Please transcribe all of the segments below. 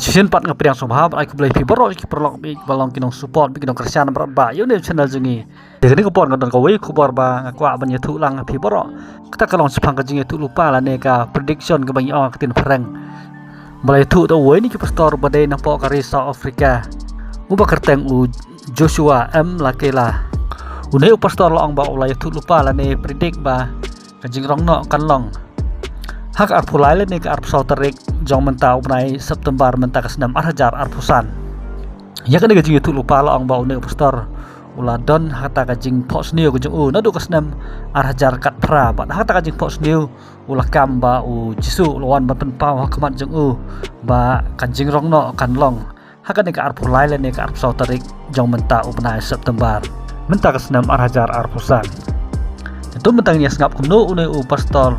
Season 4 ngapriang sombhab ai kublai pi borok ki perlok bi balong kinong support bi kinong kersian berat ba yo ne channel jungi de ni ko pon ngadon ko wei khubor ba ngakwa ban yetu lang pi borok kita kalong sepang ka jingi tu lupa la ne ka prediction ke bangi ong tin perang mulai tu to wei ni ki pastor badai nang po kari South Africa uba kerteng u Joshua M lakela unai pastor long ba ulai tu lupa la ne predict ba ka jing rongno kan long hak arpulai le ne ka arpsau tarik jong mentau benai September menta ke-6 arhajar arpusan ya kan gajing itu lupa la ong bau ne pastor uladon hata gajing pos new gajing nadu ke-6 arhajar kat pra bat hata gajing pos new ulakam ba u jisu lawan ban penpau hakmat jeng ba kanjing rongno kan long hak ne ka arpulai le ne ka arpsau tarik jong mentau benai September menta ke-6 arhajar arpusan itu mentang ya ngap kumno une pastor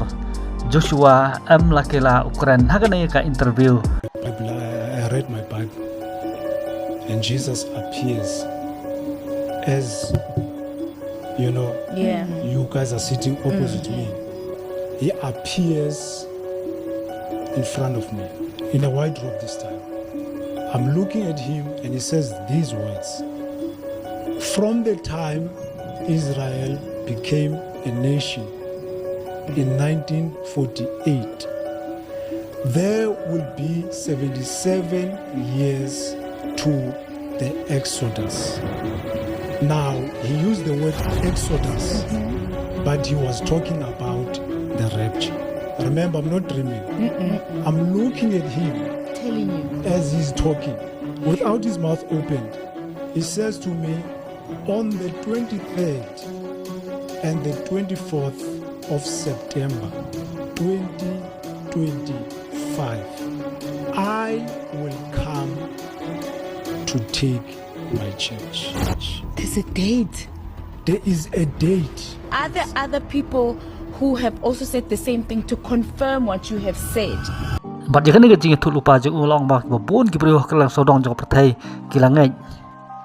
Joshua M lakela Ukraine hagana ka interview. I read my Bible and Jesus appears as you know. Yeah. You guys are sitting opposite me. He appears in front of me in a white robe this time. I'm looking at him and he says these words. From the time Israel became a nation in 1948, there will be 77 years to the Exodus. Now, he used the word Exodus, but he was talking about the rapture. Remember, I'm not dreaming. I'm looking at him, Telling you. as he's talking, without his mouth opened. He says to me, on the 23rd and the 24th of September 2025, I will come to take my church. There's a date. There is a date. Are there other people who have also said the same thing to confirm what you have said? Bat je kan gajing tu lupa je ulong ba babun ki brio kelang sodong jong pertai kilangai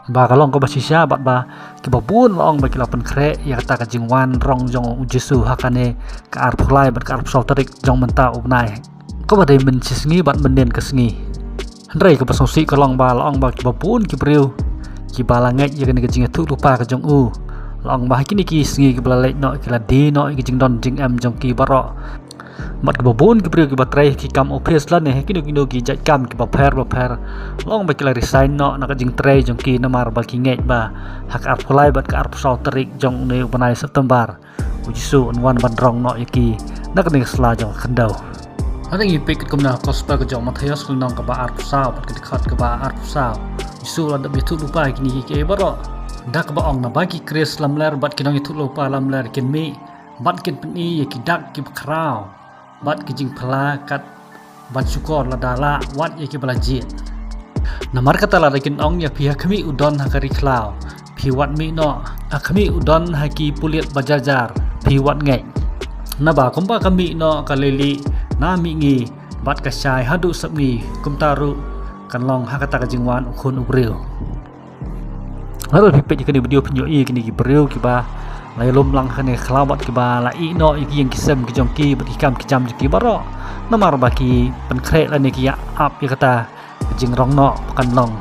ba kalong ko basisya bat ba ki babun long ba kilapan kre ya kata ka jingwan rong jong Jesu hakane ka arpulai bat ka arpsau tarik jong menta ubnai ko badai men sisngi bat menen kesngi handrai ka pasosi kalong ba long ba ki babun ki brio ki balangai ya kan gajing tu lupa ka jong long ba kini ki sngi ki blalai no ki la di no ki jing don jing am jong ki baro mat ke babun ke brio ke batrai ki kam opes la ne kino ki jat kam ki baper long ba ki la resign no na ka jing trai jong ki namar ba ki ngai ba hak arpulai bat ka arpsau tarik jong ne banai September ujisu onwan ban rong no yaki na ka ne sla jong khandau ada ngi pek kum na gospel ke jong Matius nong ka ba arpsau bat ki khat ka ba arpsau ujisu la da bitu lupa ki ki baro dak ba ong na ba ki kris lamler bat kinong itu lupa lamler kin mi bat kin pni ki dak ki krau bat ki jing phala kat bat syukur la dala wat ye ki balajit namar kata la rekin ong ya pihak kami udon hakari klau pi wat mi no akami udon haki pulit bajajar pi wat ngai na ba kompa kami no kaleli na mi ngi bat ka syai hadu sabngi kumtaru kanlong hakata ka jingwan ukhun ubril lalu pipet kini video penyo i kini ki bril ki ba lai lom lang khane khlawat ki ba la i no i yang kisem ki jong ki bat ikam ki jam ki baro namar ba ki pen kre la ne ki ya ap ya kata jing rong no kan long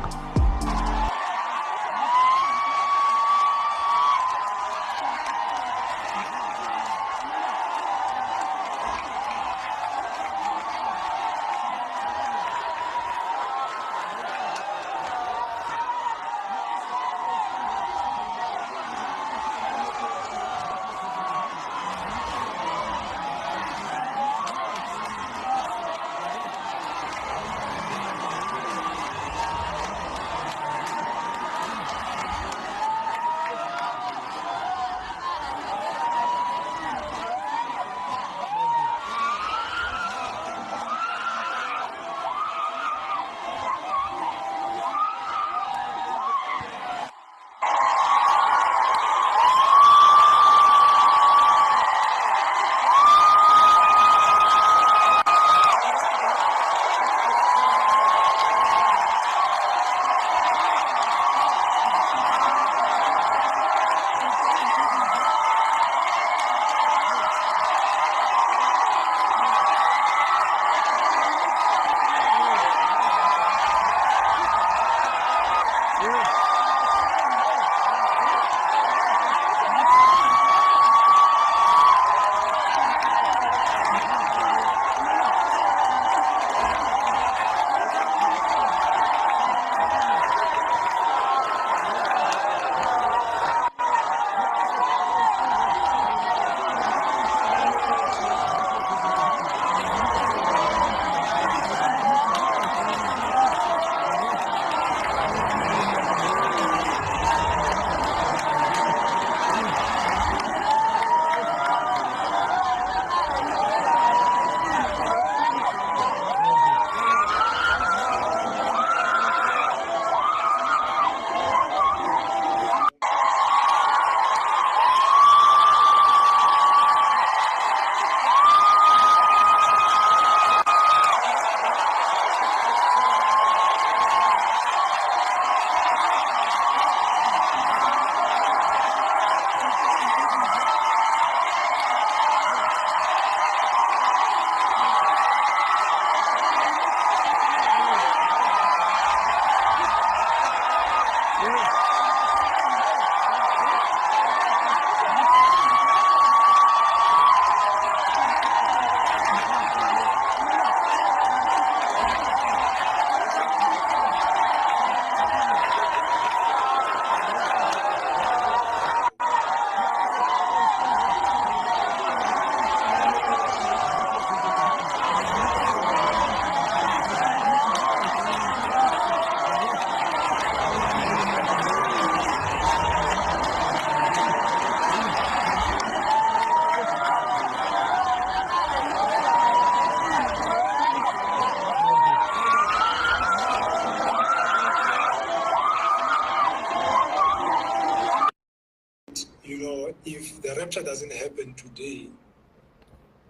rapture doesn't happen today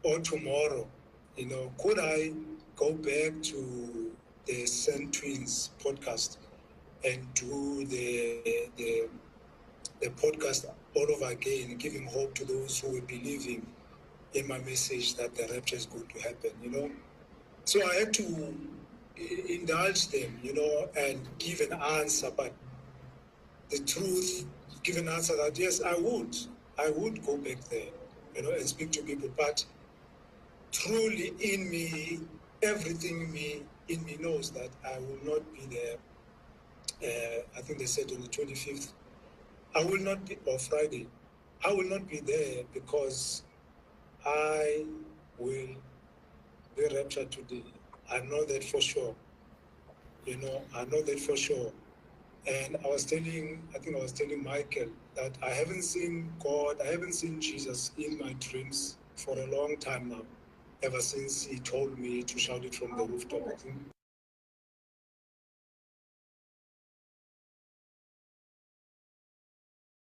or tomorrow, could I go back to the Saint Twins podcast and do the podcast all over again, giving hope to those who are believing in my message that the rapture is going to happen, So I had to indulge them, and give an answer, but the truth, give an answer that yes, I would go back there, and speak to people, but truly in me, everything in me knows that I will not be there. I think they said on the 25th, I will not be, or Friday, I will not be there because I will be raptured today. I know that for sure. I know that for sure. And I was telling Michael that I haven't seen God, I haven't seen Jesus in my dreams for a long time now, ever since he told me to shout it from the rooftop.